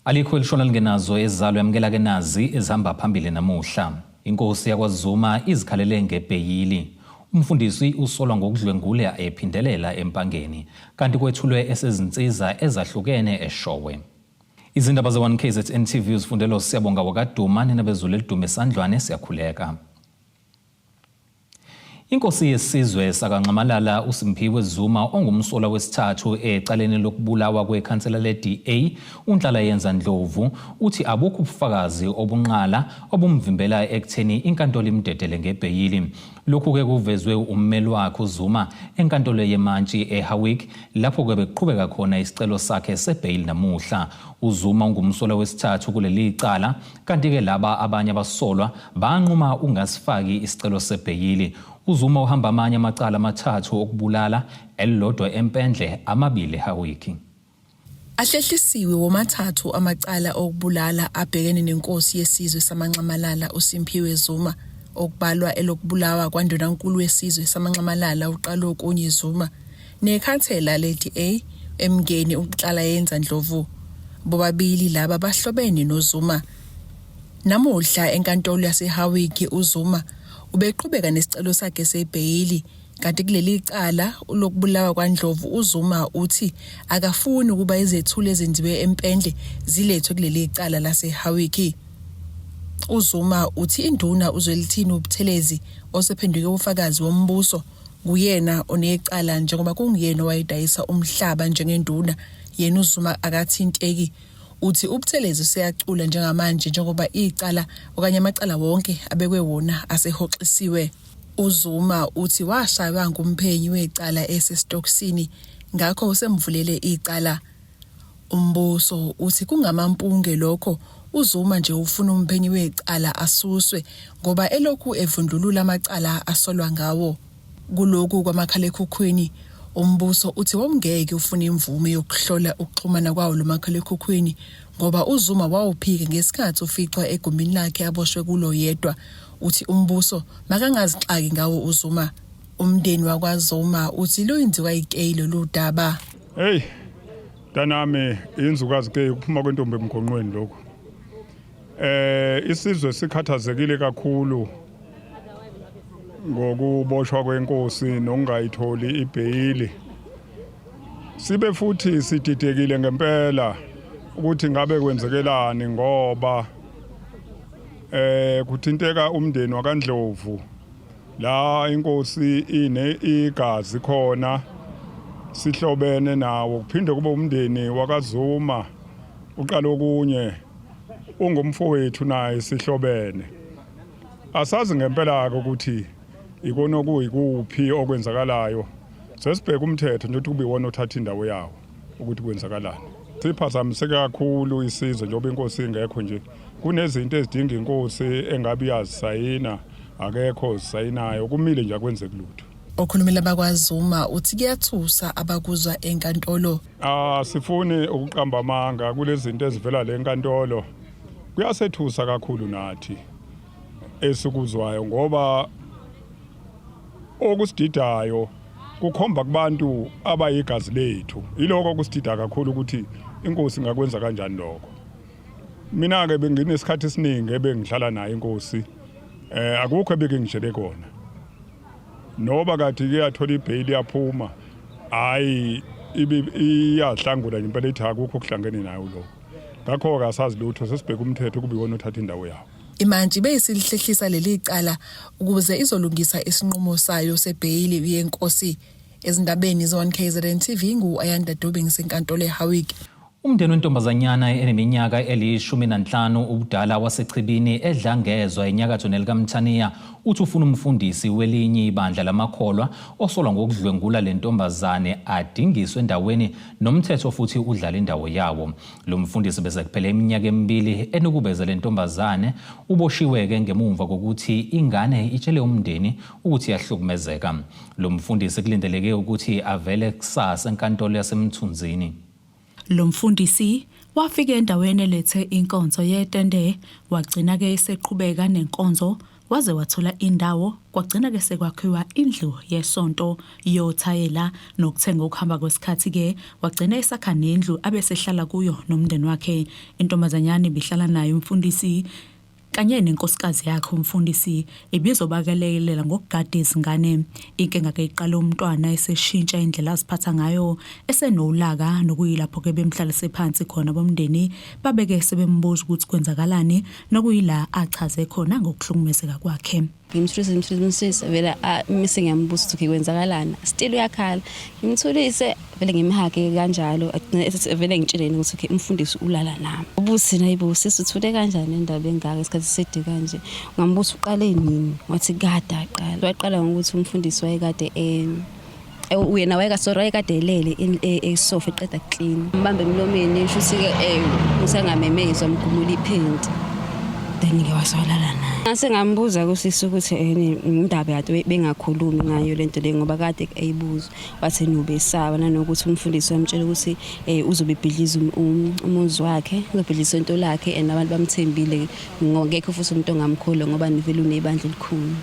Alikho elishona lingenazo ezalo yamkela ke nazi ezihamba phambili namuhla. Inkosi yakwaZuma izikhalele ngebheyili. Umfundisi usolwa ngokudlwengula ephindelela empangeni kanti kwethulwe esezinsiza ezahlukene eShowe. Izindaba ze1 KZN TV uzifundelo siyabonga wakaduma ninabezulu elidume esandlwane siyakhuleka. Inkosi yesizwe sakaNcamalala uSimphiwe Zuma ongumsola wesithathu ecaleni lokubulawa kwekhansela leDA uNhlalayenza Ndlovu uthi abukho ubufakazi obunqala obumvimbela ekutheni inkantolo imdedele ngebheyili. Lokhu ke kuvezwe ummeli wakhe uZuma enkantolo yeMantshi eHowick lapho ke beqhubeka khona isicelo sakhe sebheyili namuhla. uZuma ungumsola wesithathu kuleli icala kanti ke laba abanye abasolwa banquma ungasifaki isicelo sebheyili. uZuma uhamba amanye amacala amathathu okubulala elilodwa empendle amabili eHowick. Ahlehlisiwe womathathu amacala okubulala abhekene nenkosi yesizwe samaNcamalala uSimphiwe Zuma okubalwa elokubulawa kwandonankulu wesizwe samaNcamalala uqala okunye Zuma nekhansela leDA emngeni uNhlalayenza Ndlovu. Bobabili laba bahlobene noZuma. Namuhla enkantolo yaseHowick uZuma ubeqhubeka nesicelo sakhe sebheyili kanti kuleli icala lokubulawa kwaNdlovu uZuma uthi akafuni ukuba izethulo ezenziwe empendle zilethwe kuleli icala laseHowick. uZuma uthi induna uzwelithini ubuthelezi osephenduke ufakazi wombuso kuyena onecala njengoba kungiyena owayedayisa umhlaba njengenduna yena uZuma akathinteki. Uthi ubuthelezi seyacula njengamanje njengoba icala okanye amacala wonke abekwe wona asehoxisiwe. uZuma uthi washaywa ngumphenyi wecala esesitokisini ngakho usemvulele icala. Umbuso uthi kungamampunge lokho uZuma nje ufuna umphenyi wecala asuswe ngoba elokhu evundulula amacala asolwa ngawo. Kulokhu kwamakhalekhukhwini umbuso uthi womngeke ufuna imvume yokuhlola ukuxhumana kwawo lo makhalekhukhwini ngoba uZuma wawuphika ngesikhathi uficwa egumbini lakhe aboshwe kulo yedwa. Uthi umbuso makangazixaki ngawo uZuma. Umndeni wakwaZuma uthi luyinziwa ikeyilo ludaba. Hey danami inzukazi ke ukuphuma kwentombi emgonqweni lokho. Isizwe sikhathazekile kakhulu ngokuboshwa kwenkosi nokungayitholi ibheyili. Sibe futhi sididekile ngempela ukuthi ngabe kwenzekelani ngoba kuthinteka umndeni wakaNdlovu la inkosi ine igazi khona sihlobene nawo kuphinde kube umndeni wakaZuma uqala okunye ungumfowethu naye sihlobene. Asazi ngempela ukuthi ikona kuyikuphi okwenzakalayo. Sesibheka umthetho nje ukuthi kube iwona othatha indawo yawo ukuthi kwenzakalani. Siphazamiseke kakhulu isizwe njengoba inkosi ingekho nje. Kunezinto ezidinga inkosi engabe yazisayina akekho zisayinayo kumile nje akwenzeke lutho. Okhulumela bakwaZuma uthi kuyathusa abakuzwa enkantolo. Sifuni ukuqamba amanga kulezi zinto ezivela le enkantolo. Kuyasethusa kakhulu nathi esikuzwayo ngoba okusididayo kukhomba kubantu abayigazi lethu. Iloko kusidida kakhulu ukuthi inkosi ingakwenza kanjani lokho. Mina ke benginesikhathi esiningi ebengidlala naye inkosi. Akukho ebengingishele kona. Noba kade iyathola ibheyili yaphuma hayi iyahlangula nje impela ethi akukho kuhlangene nayo lo. Ngakho ke asazi lutho sesibheka umthetho kube iwona othatha indawo yawo. iMantshi beyisihlehlisa leli icala ukuze izolungisa isinqumo sayo sebheyili yenkosi. Ezindabeni ze1 KZN TV ngu-Ayanda Dube ngisenkantolo eHowick. Umndeni wentombazanyana eneminyaka eli-15 ubudala wasechibini edlangezwa enyakatho nelikaMthaniya uthi ufuna umfundisi welinye ibandla lamakholwa osolwa ngokudlwengula le ntombazane adingiswe endaweni nomthetho futhi udlala indawo yawo. Lo mfundisi bese kuphela iminyaka emibili enokubeza le ntombazane uboshiweke ngemuva kokuthi ingane itshele umndeni ukuthi yahlukumezeka. Lo mfundisi kulindeleke ukuthi avele kusasa enkantolo yaseMthunzini. Lo mfundisi wafika endaweni elethe inkonzo yetende wagcina ke eseqhubeka nenkonzo waze wathola indawo kwagcina ke sekwakhiwa indlu yesonto yothayela nokuthenga ukuhamba kwesikhathi ke wagcina esakha nendlu abesehlala kuyo nomndeni wakhe. Intombazanyana ibihlala naye umfundisi kanye nenkosikazi yakhe umfundisi ibizobakelelela ngokugada izingane. Inkinga ke iqala umntwana eseshintsha indlela aziphatha ngayo esenolaka nokuyilapho ke bemhlalise phansi khona bomndeni babeke sebembuza ukuthi kwenzakalani nokuyila achaze khona ngokuhlukumezeka kwakhe. Ngimthulise vele mise ngiyambuza ukuthi kwenzakalani still uyakhala ngimthulise vele ngimhake kanjalo vele ngitsheleni ukuthi umfundisi ulala nami ubuthi nayibusi sithule kanjani indaba engaka isikhathi side kanje ngambuza uqale nini wathi kade waqala ngokuthi umfundisi wayekade uyena wayekade elele esofa eqeda clean mbambe emlomeni shuthi usengamemezwa mgumula iphenti then ngiyawaswalala naye. Ngase ngambuza kusisi ukuthi indaba yathi bengakhulumi ngayo lento le ngoba kade ayibuza wathi nobesaba nanokuthi umfundisi wamtshela ukuthi uzobe ebhidliza umuzi wakhe uzobhidliza into lakhe and abantu bamthembile ngokekho futhi umuntu ongamkhulu ngoba nivele unebandla elikhulu.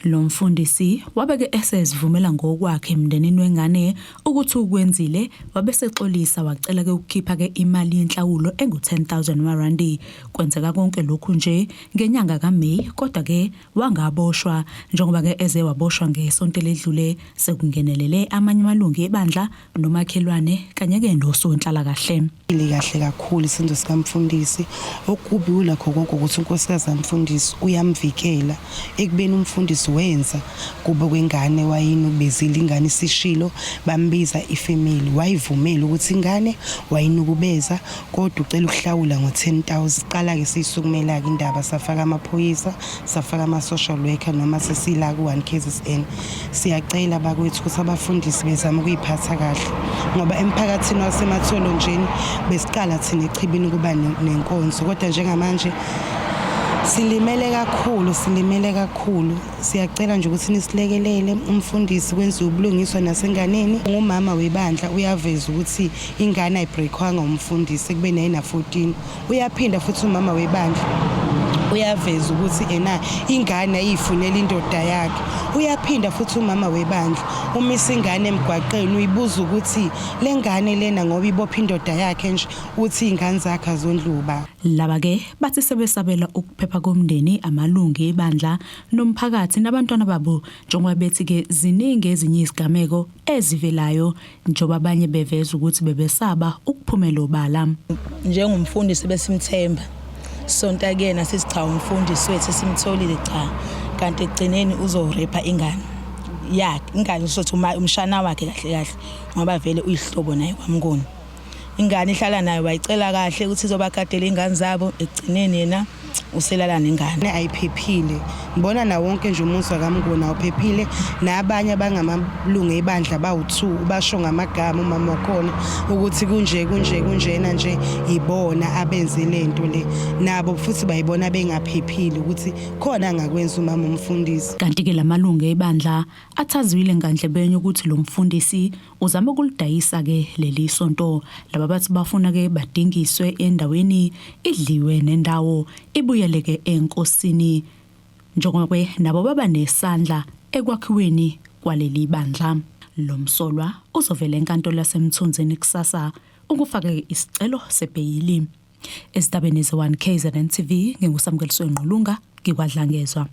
Lo mfundisi wabeke esezivumela ngokwakhe emndenini wengane ukuthi ukwenzile wabesexolisa wacela ke ukukhipha ke imali yenhlawulo engu10,000 rand. Kwenzeka konke lokhu nje ngenyanga kaMeyi kodwa ke wangaboshwa njengoba ke eze waboshwa ngesonto ledlule sekungenelele amanye amalungu ebandla nomakhelwane kanye ke nosonhlala kahle. Kahle kakhulu isenzo sikamfundisi okubi ulakho konke ukuthi unkosikazi amfundisi uyamvikela ekubeni umfundisi wenza kuba kwengane wayini ubezile ingane isishilo bambiza ifamily wayivumela ukuthi ingane wayini ukubeza kodwa ucela ukuhlawula ngo10,000 qala ke sisukumela ke indaba safaka amaphoyisa safaka ama social worker noma sesila ku 1 KZN siyacela bakwethu ukuthi abafundisi bezama ukuyiphatha kahle ngoba emphakathini wasematholo njeni besiqala thina echibini kuba nenkonzo kodwa njengamanje silimele kakhulu siyacela nje ukuthi nisilekelele umfundisi kwenziwe ubulungiswa nasenganeni. Ngumama webandla uyaveza ukuthi ingane ayibreakwanga umfundisi kube nayina 14 uyaphinda futhi umama webandla uyaveza ukuthi ingane ayifunela indoda yakhe uyaphinda futhi umama webandla umisa ingane emgwaqeni uyibuza ukuthi lengane lena ngoba ibopha indoda yakhe nje uthi ingane zakhe azondluba. Laba ke bathi sebesabela ukuphepha komndeni amalungu ebandla nomphakathi nabantwana babo njengoba bethi ke ziningi ezinye izigameko ezivelayo njengoba abanye beveza ukuthi bebesaba ukuphumela obala. Njengomfundisi besimthemba sonto kuyena sithi cha umfundisi wethu simtholile cha kanti egcineni uzorepa ingane yakhe ingane sothi umshana wakhe kahle ngoba vele uyihlobo naye kwamngoni ingane ihlala naye wayicela kahle ukuthi izobagadela ingane zabo egcineni yena uselala nengane ayiphephile. Ngibona na wonke nje umuntu wakamngoni awuphephile nabanye abangamalungu ebandla bawu2 basho ngamagama umama wakhona ukuthi kunjena nje ibona abenze lento le nabo futhi bayibona bengaphephile ukuthi khona angakwenza umama umfundisi. Kanti ke lamalungu ebandla athazwile ngandlebeni ukuthi lo mfundisi uzama ukulidayisa ke leli sonto laba bathi bafuna ke badingiswe endaweni idliwe nendawo ibuyeleke enkosini njengoba nabo baba nesandla ekwakhiweni kwaleli bandla. Lo msolwa uzovela enkantolo yasemthunzini kusasa ukufaka isicelo sebheyili. Esidabeni ze1 KZN TV ngingusamkeliswe Nqulunga ngikwadlangezwa.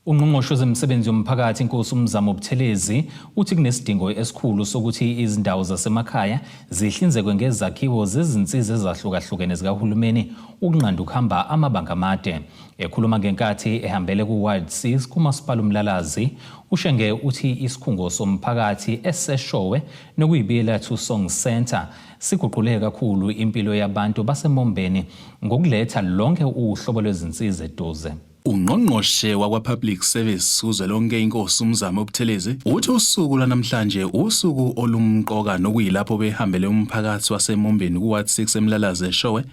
Ungqongqoshe wezemisebenzi yomphakathi inkosi uMzamo Buthelezi uthi kunesidingo esikhulu sokuthi izindawo zasemakhaya zihlinzekwe ngezakhiwo zezinsiza ezahlukahlukene zikahulumeni ukunqanda ukuhamba amabanga amade. Ekhuluma ngenkathi ehambele ku-Ward 6 kumasipala uMlalazi ushenge uthi isikhungo somphakathi eseshowe nokuyibiyela to Song Center siguqule kakhulu impilo yabantu baseMombeni ngokuletha lonke uhlobo lwezinsiza eduze. Ungqongqoshe wakwa-Public Service uzwelonke inkosi uMzamo Buthelezi uthi usuku lwanamhlanje usuku olumqoka nokuyilapho behambele umphakathi waseMombeni ku-Ward 6 eMlalazi eshowe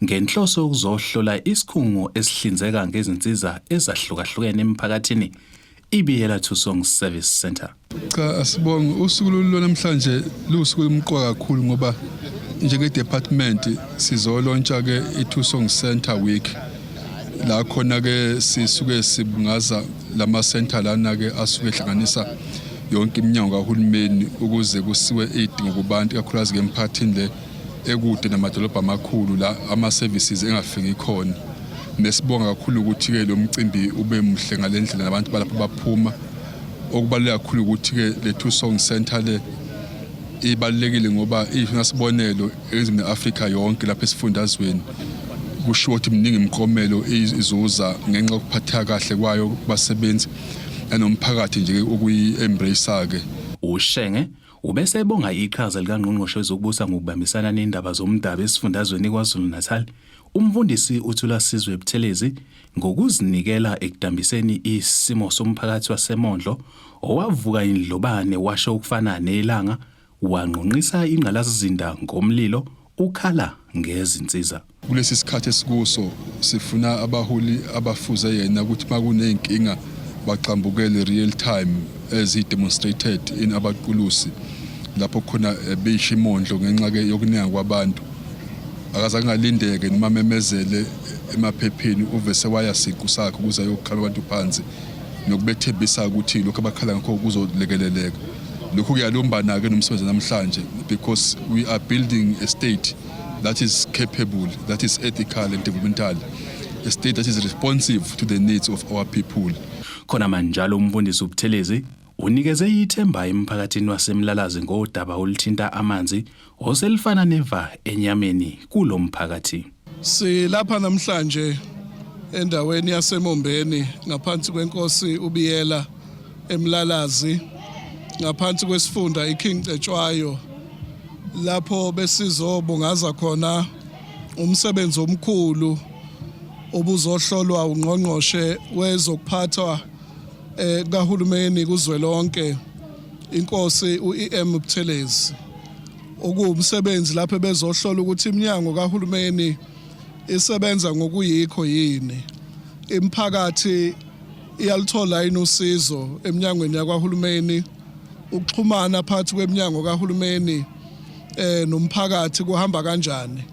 ngenhloso ukuzohlola isikhungo esihlinzeka ngezinsiza ezahlukahlukene emphakathini ibiyela to Song Service Center. Cha asibonge usuku lwanamhlanje lusuku olumqoka kakhulu ngoba njenge department sizolontsha ke i2 Song Center week la khona ke sisuke sibungaza lama center lana ke asuke ehlanganisa yonke iminyango kahulumeni ukuze kusiwe idingo kubantu kakhulukazi ke emphakathini le ekude namadolobha amakhulu la ama services engafiki khona. Nesibonga kakhulu ukuthi ke lo mcimbi ube muhle ngalendlela nabantu balapha baphuma. Okubaluleke kakhulu ukuthi ke le Two Song Center le ibalekile ngoba ifinasibonelo ezweni Africa yonke lapha esifundazweni kusho ukuthi mningi imkomelo izuza ngenxa yokuphatha kahle kwayo kubasebenzi nomphakathi nje okuyi-embrace ke. uShenge ubese ebonga iqhaza likaNgqongqoshe wezokubusa ngokubambisana nendaba zomdabu esifundazweni KwaZulu-Natal umfundisi uThula Sizwe Buthelezi ngokuzinikela ekudambiseni isimo somphakathi waseMondlo owavuka indlobane washo ukufana nelanga wanqonqisa ingqalasizinda ngomlilo ukhala ngezinsiza. Kulesi sikhathi esikuso sifuna abaholi abafuze yena ukuthi makunenkinga baqambukele real time as he demonstrated in abaqulusi lapho khona bisho imondlo ngenxa ke yokuninga kwabantu akaze ngalindeke noma memezele emaphepheni uvese waya siqu sakhe ukuze ayokhala abantu phansi nokubethembisa ukuthi lokho abakhala ngakho kuzolekeleleka. Lokho kuyalombana ke nomsebenzi namhlanje because we are building a state that is capable, that is ethical and developmental, a state that is responsive to the needs of our people. Khona manjalo umfundisi uButhelezi unikeze ithemba emphakathini waseMlalazi ngodaba oluthinta amanzi oselifana neva enyameni kulo mphakathi. Silapha namhlanje endaweni yaseMombeni ngaphansi kwenkosi uBiyela eMlalazi ngaphansi kwesifunda iKing Cetshwayo lapho besizobungaza khona umsebenzi omkhulu obuzohlolwa uNgqongqoshe wezokuphathwa kahulumeni kuzwelonke inkosi uEM Buthelezi okuwumsebenzi lapho bezohlola ukuthi iminyango kahulumeni isebenza ngokuyikho yini, imphakathi iyalithola yini usizo eminyangweni yakahulumeni, ukuxhumana phakathi kweminyango kahulumeni nomphakathi kuhamba kanjani.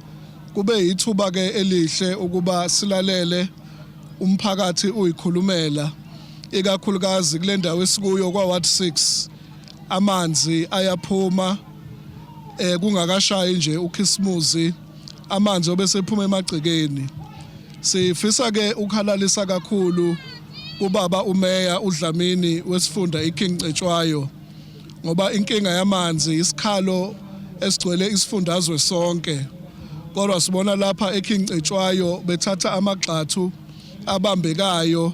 Kube ithuba ke elihle ukuba silalele umphakathi uyikhulumela ikakhulukazi kule ndawo esikuyo kwa Ward 6 amanzi ayaphuma kungakashayi nje uKhisimusi amanzi obese ephuma emagcekeni. Sifisa ke ukhalalisa kakhulu ubaba uMeya uDlamini wesifunda iKing Cetshwayo ngoba inkinga yamanzi isikhalo esigcwele isifundazwe sonke. Kodwa sibona lapha eKing Cetshwayo bethatha amagxathu abambekayo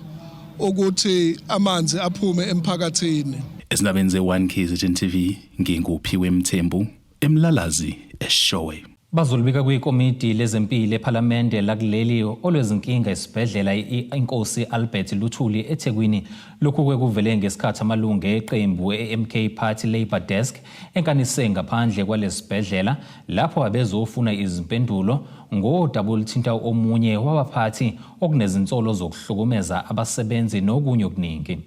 ukuthi amanzi aphume emphakathini. Esindabeni ze1 KZN TV nginguphiwe Mthembu eMlalazi eShowe. Bazolibika kwikomiti lezempilo eParliament lakuleli olwezinkinga esibhedlela inkosi Albert Luthuli eThekwini lokhu kwekuvele ngesikhathi amalungu eqembu eMK Party Labour Desk enkanise ngaphandle kwalesibhedlela lapho abezofuna izimpendulo ngodaba oluthinta omunye wabaphathi okunezinsolo zokuhlukumeza abasebenzi nokunye okuningi.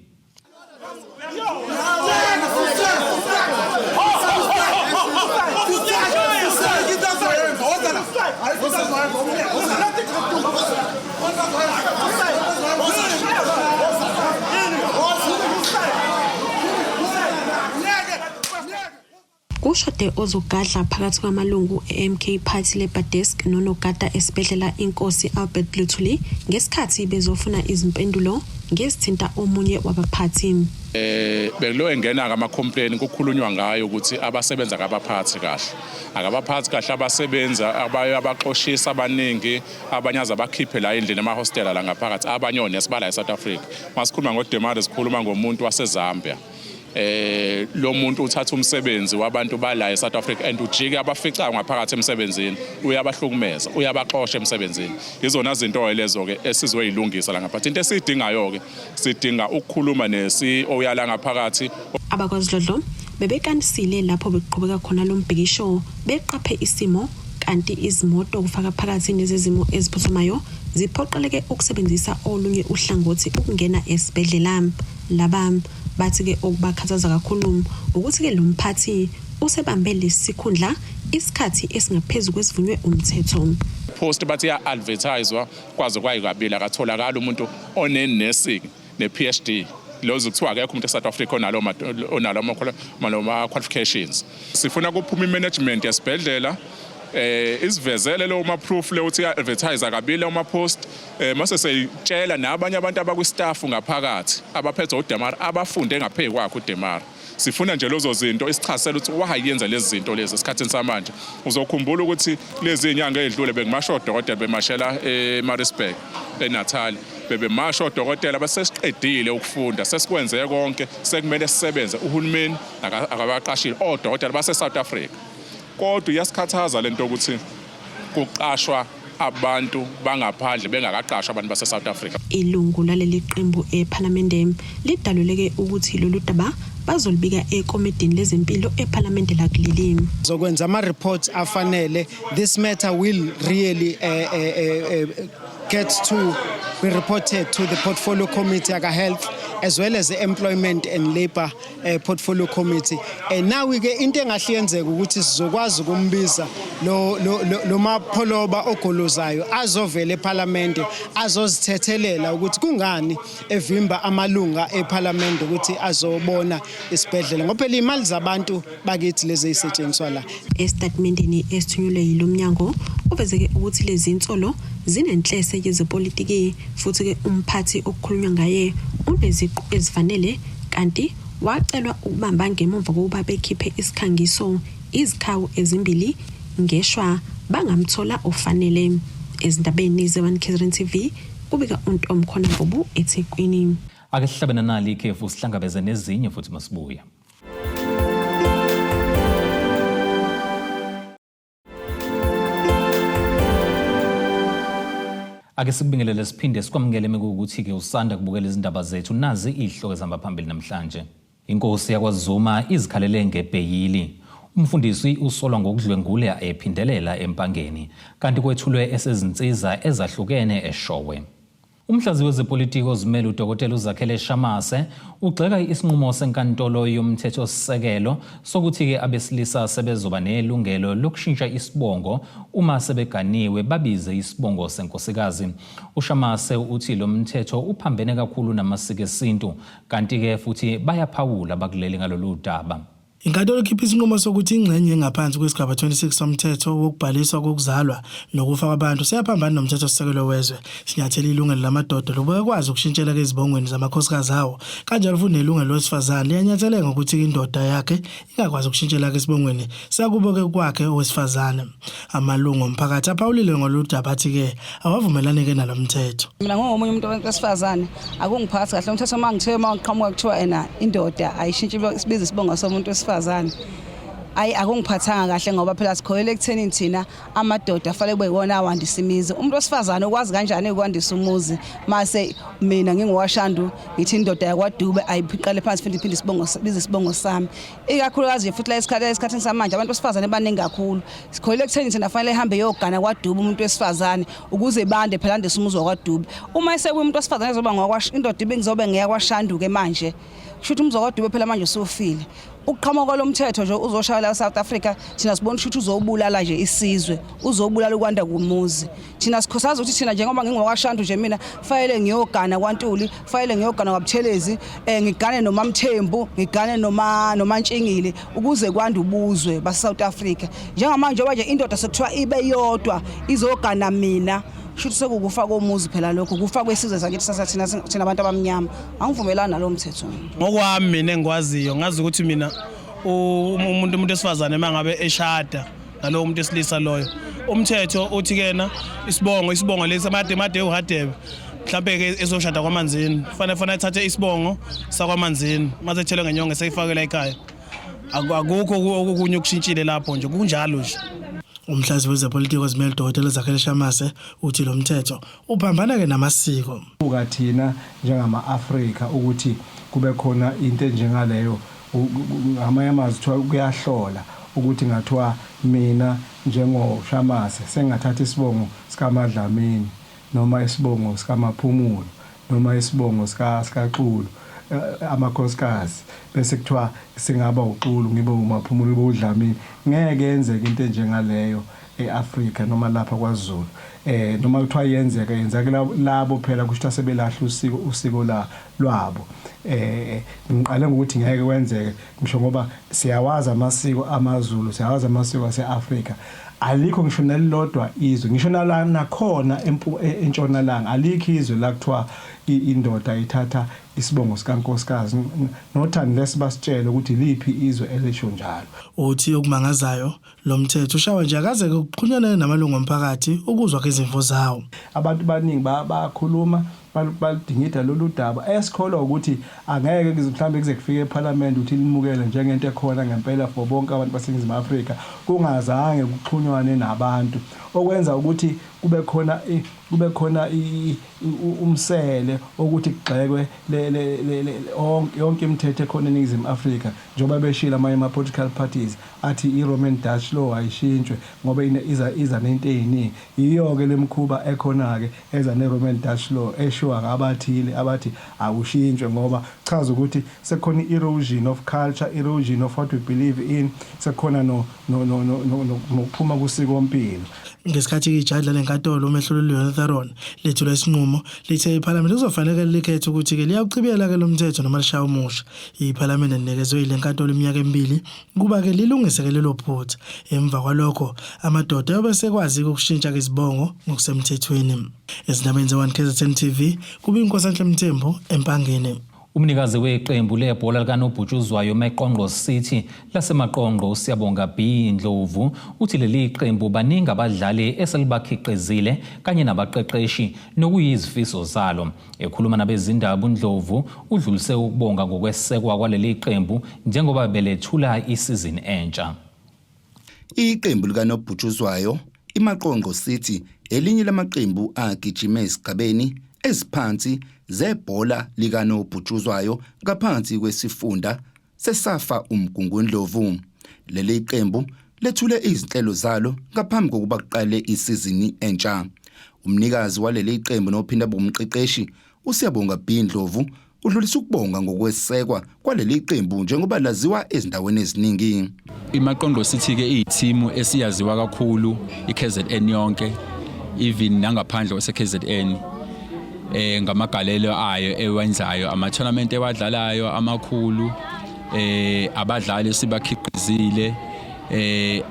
Kushode ozogadla phakathi kwamalungu eMK Party Labour Desk nonogada esibhedlela inkosi Albert Luthuli ngesikhathi bezofuna izimpendulo ngesithinta omunye wabaphathi. Bekulo engena ngama complaint kukhulunywa ngayo ukuthi abasebenza ngabaphathi kahle. Akabaphathi kahle abasebenza abaxoshisa abaningi abanyaza abakhiphe la endlini ema hostel la ngaphakathi abanyone esibala eSouth Africa. Masikhuluma ngoDemade sikhuluma ngomuntu waseZambia. Lo muntu uthatha umsebenzi wabantu bala eSouth Africa and ujike abafica ngaphakathi emsebenzini uyabahlukumeza uyabaxosha emsebenzini. Izona izinto lezo ke esizoyilungisa la ngaphakathi. Into esidingayo ke sidinga ukukhuluma neCEO yala ngaphakathi. AbakwaZidlodlo bebekanisile lapho beqhubeka khona lo mbhikisho beqaphe isimo kanti izimoto kufaka phakathi nezizimo eziphuthumayo ziphoqeleke ukusebenzisa olunye uhlangothi ukungena esibhedlela. Laba bathi ke okubakhathaza kakhulu ukuthi ke lo mphathi usebambe lesikhundla isikhathi esingaphezulu kwesivunywe umthetho. post bathi ya-advertiswa kwaze kwayikabili akatholakala umuntu one-nursing ne-PhD lozo kuthiwa akekho umuntu eSouth Africa onalo ma-qualifications. Sifuna kuphuma i-management yesibhedlela isivezele lo ma-proof le uthi ya-advertise kabili ma-post mase seyitshela nabanye abantu abakwi-staff ngaphakathi abaphethe uDemar abafunde ngaphezu kwakhe uDemar. Sifuna nje lozo zinto isichasela ukuthi wayenza lezi zinto lezi esikhathini samanje. Uzokhumbula ukuthi lezi inyanga ezidlule bekumasho odokotela bemashela eMaritzburg eNatal bebemasho odokotela basesiqedile ukufunda sesikwenze konke sekumele sisebenze uhulumeni akabaqashile odokotela base South Africa. Kodwa iyasikhathaza lento ukuthi kuqashwa abantu bangaphandle bengakaqashwa abantu base South Africa. Ilungu laleli qembu eParliament lidaluleke ukuthi lolu daba bazolibika ekomidini lezempilo eParliament lakuleli. Zokwenza ama reports afanele. This matter will really get to be reported to the portfolio committee aka health as well as the employment and labor portfolio committee. And now we get into engahlenzeka ukuthi sizokwazi ukumbiza lo mapholoba ogolozayo azovela eParliament azozthethelela ukuthi kungani evimba amalunga eParliament ukuthi azobona isibhedlela ngoba phela imali zabantu bakithi lezi ezisetshenziswa la. Estatementini esithunyelwe yilomnyango uvezeke ukuthi lezi insolo zinenhlese yezepolitiki futhi ke umphathi okukhulunywa ngaye uneziqu ezifanele kanti wacelwa ukubamba ngemuva kokuba bekhiphe isikhangiso izikhawu ezimbili ngeshwa bangamthola ofanele. Ezindabeni ze-One KZN TV kubika uNtomkhona Mbobo eThekwini. Ake sihlabene nali ikhefu sihlangabeze nezinye futhi masibuya. Ake sikubingelele siphinde sikwamukele ukuthi ke usanda kubukela izindaba zethu nazi ihloko ezihamba phambili namhlanje. Inkosi yakwaZuma izikhalele ngebheyili. Umfundisi usolwa ngokudlwengula ephindelela empangeni kanti kwethulwe esezinsiza ezahlukene eShowe. Umhlazi wezepolitiki ozimele uDokotela uZakhele Shamase ugxeka isinqumo senkantolo yomthethosisekelo sokuthi ke abesilisa sebezoba nelungelo lokushintsha isibongo uma sebeganiwe babize isibongo senkosikazi. UShamase uthi lo mthetho uphambene kakhulu namasiko esintu kanti ke futhi bayaphawula bakuleli ngalolu daba. Inkantolo ikhipha isinqumo sokuthi ingxenye engaphansi kwesigaba 26 somthetho wokubhaliswa kokuzalwa nokufa kwabantu siyaphambana nomthetho sisekelo wezwe. Sinyathela ilungelo lamadoda lokuba ekwazi ukushintshela ezibongweni zamakhosikazi awo. Kanjalo futhi nelungelo losifazane liyanyathelela ngokuthi indoda yakhe ingakwazi ukushintshela esibongweni sakuboke kwakhe owesifazane. Amalungu omphakathi aphawulile ngololu daba athi ke awavumelane ke nalomthetho. Mina ngomunye umuntu wesifazane akungiphathi kahle umthetho mangithiwe mawuqhamuka kuthiwa ena indoda ayishintshi isibiza isibongo somuntu wesifazane. Akungiphathanga kahle ngoba phela sikholele ekutheni thina amadoda afanele kube yiwona awandisa imizi. Umuntu wesifazane ukwazi kanjani ukwandisa umuzi mase mina ngingowashandu ngithi indoda yakwaDube ayiphiqale phansi futhi iphinde isibongo biza isibongo sami. Ikakhulukazi futhi la esikhathini samanje abantu besifazane baningi kakhulu. Sikholele ekutheni thina afanele ehambe yogana kwaDube umuntu wesifazane ukuze bande phela andise umuzi wakwaDube. Uma esekumuntu wesifazane ezoba indoda ibengizobe ngeyakwashandu ke manje. Kushuthi umuzi wakwaDube phela manje usufile. Ukuqhamuka lomthetho nje uzoshaya la South Africa thina sibona ukuthi uzobulala nje isizwe uzobulala ukwanda kumuzi. Thina sikhosaza ukuthi thina njengoba ngingowashandu nje mina fanele ngiyogana kwaNtuli fanele ngiyogana kwaButhelezi ngigane noMamthembu ngigane noMantshingile ukuze kwanda ubuzwe ba South Africa. Njengamanje nje indoda sekuthiwa ibe yodwa izogana mina shuthi sekukufa komuzi phela lokho kufa kwesizwe sakithi thina abantu abamnyama angivumelana nalo mthetho. Ngokwami mina engikwaziyo ngazi ukuthi mina umuntu wesifazane mangabe eshada nalowo muntu esilisa loyo umthetho uthi kena isibongo lesi amade uhadebe mhlawumbe ke ezoshada kwamanzini fanele athathe isibongo sakwamanzini mase ethelwe ngenyongo seyifakela ekhaya akukho okunye okushintshile lapho nje kunjalo nje. Umhlazi wezepolitiki ozimele uDokotela Zakhele Shamase uthi lo mthetho uphambana ke namasiko. Ukathina njengama-Afrika ukuthi kube khona into njengaleyo amanye amazwi kuthiwa kuyahlola ukuthi ngathiwa mina njengoShamase sengathatha isibongo sikaMadlamini noma isibongo sikaMaphumulo noma isibongo sikaXulu amakhosikazi bese kuthiwa singaba uXulu ngibe uMaphumulo ube uDlamini ngeke yenzeke into njengaleyo eAfrika noma lapha kwaZulu noma kuthiwa yenzeka labo phela kusho sebelahla usiko lwabo ngiqale ngokuthi ngeke kwenzeke ngisho ngoba siyawazi amasiko amaZulu siyawazi amasiko aseAfrika alikho ngisho nelilodwa izwe ngisho nala nakhona entshonalanga alikho izwe la kuthiwa indoda ithatha isibongo sikankosikazi nothani lesibasitshela ukuthi liphi izwe elisho njalo. Uthi okumangazayo lo mthetho ushawa nje akaze kuqhunyana namalungu omphakathi ukuzwa kwezimvo zawo. Abantu baningi bakhuluma balidingida lolu daba esikholwa ukuthi angeke mhlambe kuze kufike eParliament uthi limukele njengento ekhona ngempela for bonke abantu baseNingizimu Afrika kungazange kuxhunywane nabantu okwenza ukuthi kube khona umsele ukuthi kugxekwe yonke imithetho ekhona eNingizimu Afrika njengoba beshila ama political parties athi iRoman Dutch law ayishintshwe ngoba iza nento eziningi iyo ke lemkhuba ekhona ke eza neRoman Dutch law eshiwa ngabathile abathi awushintshwe ngoba chaza ukuthi sekhona erosion of culture, erosion of what we believe in, sekhona nokuphuma kusiko impilo. Ngesikhathi ijaji lenkantolo umehluleli Leon lethula isinqumo lithe iParliament kuzofanele likhethe ukuthi ke liyaqhubela ke lo mthetho noma lishaya umusha. iParliament enikezwe ilenkantolo iminyaka emibili kuba ke lilungise ke lelo phutha. Emva kwalokho amadoda abesekwazi ukushintsha izibongo ngokusemthethweni. Ezindabeni ze1 KZN TV kuba iNkosi Mthembu eMpangeni. Umnikazi weqembu lebhola likanobhutshuzwayo Maqonqo City laseMaqonqo uSiyabonga B Ndlovu uthi leli qembu baningi abadlali eselibakhiqizile kanye nabaqeqeshi nokuyizifiso zalo. Ekhuluma nabezindaba uNdlovu udlulise ukubonga ngokwesekwa kwaleli qembu njengoba belethula isizini entsha. Iqembu likanobhutshuzwayo iMaqonqo City elinye lamaqembu agijime esigabeni eziphansi zebhola likanobhutshuzwayo ngaphansi kwesifunda seSafa uMgungundlovu. Leli qembu lethule izinhlelo zalo ngaphambi kokuba kuqale isizini entsha. Umnikazi waleli qembu nophinda bomqeqeshi uSiyabonga B Ndlovu udlulisa ukubonga ngokwesekwa kwaleli qembu njengoba laziwa ezindaweni eziningi. iMaqonqo City ke iyithimu esiyaziwa kakhulu iKZN yonke even nangaphandle kwaseKZN ngamagalelo ayo ewenzayo ama-tournament ewadlalayo amakhulu abadlali sibakhiqizile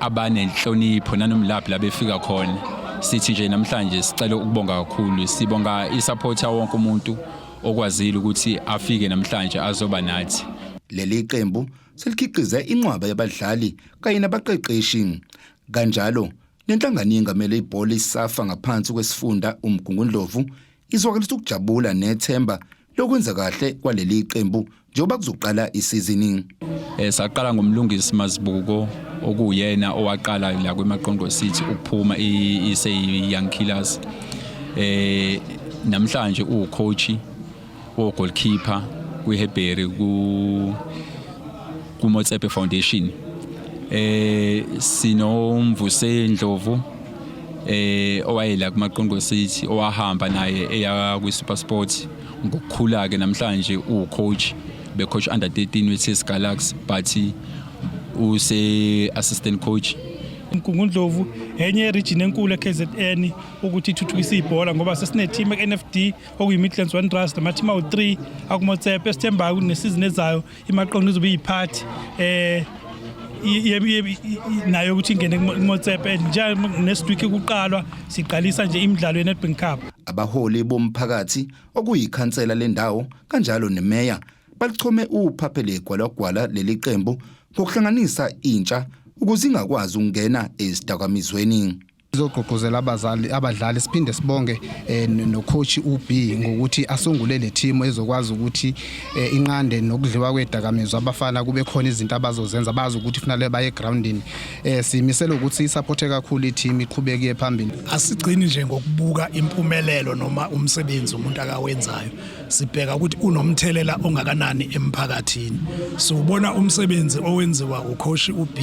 abanenhlonipho nanomlaphi la befika khona. Sithi nje namhlanje sicela ukubonga kakhulu, sibonga isupporter wonke umuntu okwazile ukuthi afike namhlanje azoba nathi. Leli qembu selikhiqize inqwaba yabadlali kanye nabaqeqeshi kanjalo nenhlangano engamele ibhola iSafa ngaphansi kwesifunda uMgungundlovu izwakalisa ukujabula nethemba lokwenza kahle kwaleli qembu njengoba kuzoqala isizini. Saqala ngomlungisi Mazibuko okuyena owaqala la kweMaqonqo City ukuphuma Young Killers. Namhlanje ucoach goalkeeper kwiHeberi ku Motsepe Foundation. Sinomvuse Ndlovu owayela kuMaqonqo City owahamba naye eya kwiSuperSport ngokukhula ke namhlanje ucoach becoach under 13 weTS Galaxy but use assistant coach. Mgungundlovu enye region enkulu eKZN ukuthi ithuthukise ibhola ngoba sesine team eNFD okuyi Midlands Wanderers nama team awu3 akumotsepe esithemba kunesizini ezayo iMaqonqo izobe iyiphathi nayo ukuthi ingene kuMotsepe nje nesidwiki kuqalwa siqalisa nje imidlalo yeNedbank Cup. Abaholi bomphakathi okuyikhansela lendawo kanjalo nemeya balichome uphaphele gwalagwala leli qembu ngokuhlanganisa intsha ukuze ingakwazi ukungena ezidakamizweni. Sizogqugquzela abadlali siphinde sibonge nocoach uB ngokuthi asungule le team ezokwazi ukuthi inqande nokudliwa kwedakamizwa abafana kube khona izinto abazozenza bazi ukuthi kufanele baye groundini. Simisela ukuthi isupporte kakhulu i-team iqhubeke phambili. Asigcini nje ngokubuka impumelelo noma umsebenzi umuntu akawenzayo. Sibheka ukuthi unomthelela ongakanani emphakathini. Siubona umsebenzi owenziwa ucoach uB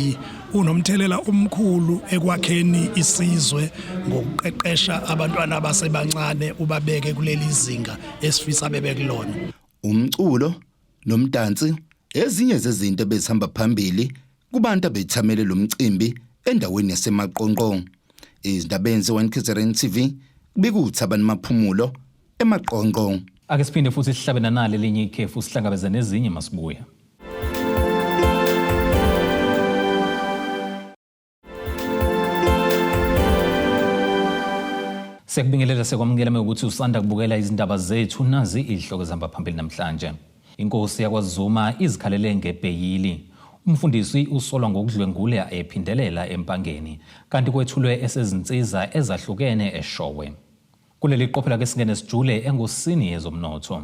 unomthelela omkhulu ekwakheni isizwe ngokuqeqesha abantwana abasebancane ubabeke kuleli zinga esifisa bebekulona. Umculo nomdansi ezinye zezinto bezihamba phambili kubantu abethamele lo mcimbi endaweni yaseMaqonqo. Izindabeni ze-1KZN TV bikuThabani Maphumulo eMaqonqo. Ake siphinde futhi sihlabena nalo elinye ikhefu sihlangabeza nezinye masibuya. Sekubingelela sekwamukela ukuthi usanda kubukela izindaba zethu nazi ihloko zihamba phambili namhlanje. Inkosi yakwaZuma izikhalele ngebheyili. Umfundisi usolwa ngokudlwengula ephindelela empangeni kanti kwethulwe esezinsiza ezahlukene eShowe. Kuleli qophela ke singene sijule engosini yezomnotho.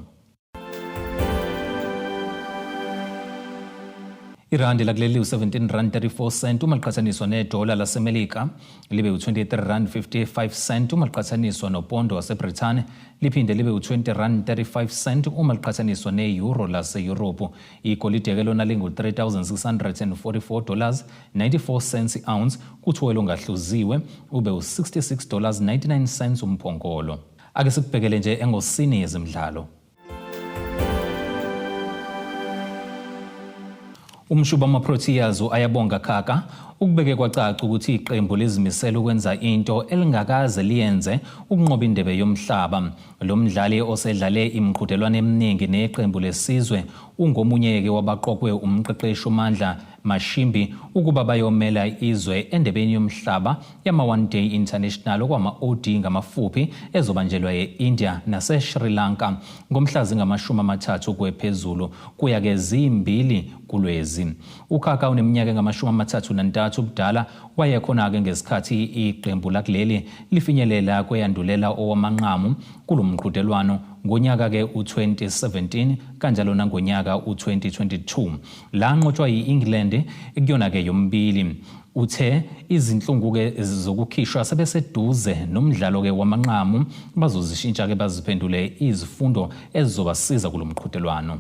Irandi lakuleli u17.34 uma liqhathaniswa nedola laseMelika libe u23.55 uma liqhathaniswa nopondo waseBrithani liphinde libe u20.35 uma liqhathaniswa neeuro laseYurophu. Igolide ke lona lingu$3,644.94 i-ounce kuthuwelo ngahluziwe ube u$66.99 umphongolo. Ake sikubhekele nje engosini yezimidlalo. Umshuba wama-Proteas ayabonga Khaka ukubeke kwacaca ukuthi iqembu lizimisela ukwenza into elingakaze liyenze ukunqoba indebe yomhlaba. Lo mdlali osedlale imiqhudelwano eminingi neqembu lesizwe ungomunye-ke wabaqokwe umqeqeshi uMandla Mashimbi ukuba bayomela izwe endebeni yomhlaba yama-One Day International okwama-OD ngamafuphi ezobanjelwa e-India nase-Sri Lanka ngomhla zingama-30 kwephezulu kuya-ke zimbili kulwezi. uKhaka uneminyaka engama-33 ubudala wayekhona-ke ngesikhathi iqembu lakuleli lifinyelela kweyandulela owamanqamu kulo mqhudelwano ngonyaka-ke u-2017 kanjalo nangonyaka u-2022 la nqotshwa yi-England ekuyona-ke yombili. Uthe izinhlungu-ke zokukhishwa sebeseduze nomdlalo-ke wamanqamu bazozishintsha-ke baziphendule izifundo ezizobasiza kulo mqhudelwano.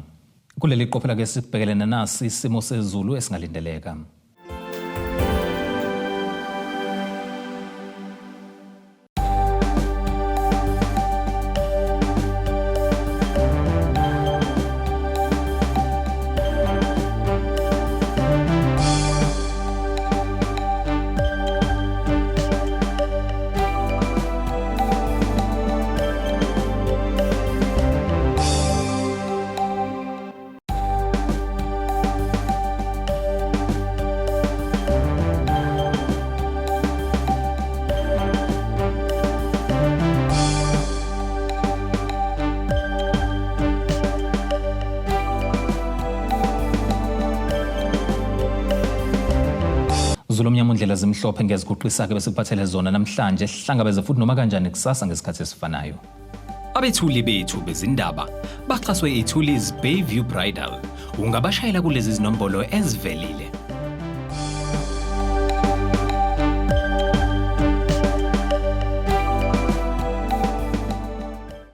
Kuleli qophela-ke sibhekelene nasi isimo sezulu esingalindeleka. Zulomnyama undlela zimhlophe ngeziguqisa-ke bese kuphathele zona namhlanje sihlangabeze futhi noma kanjani kusasa ngesikhathi esifanayo. Abethuli bethu bezindaba baxhaswe ithuliz Bayview Bridal. Ungabashayela kulezi zinombolo ezivelile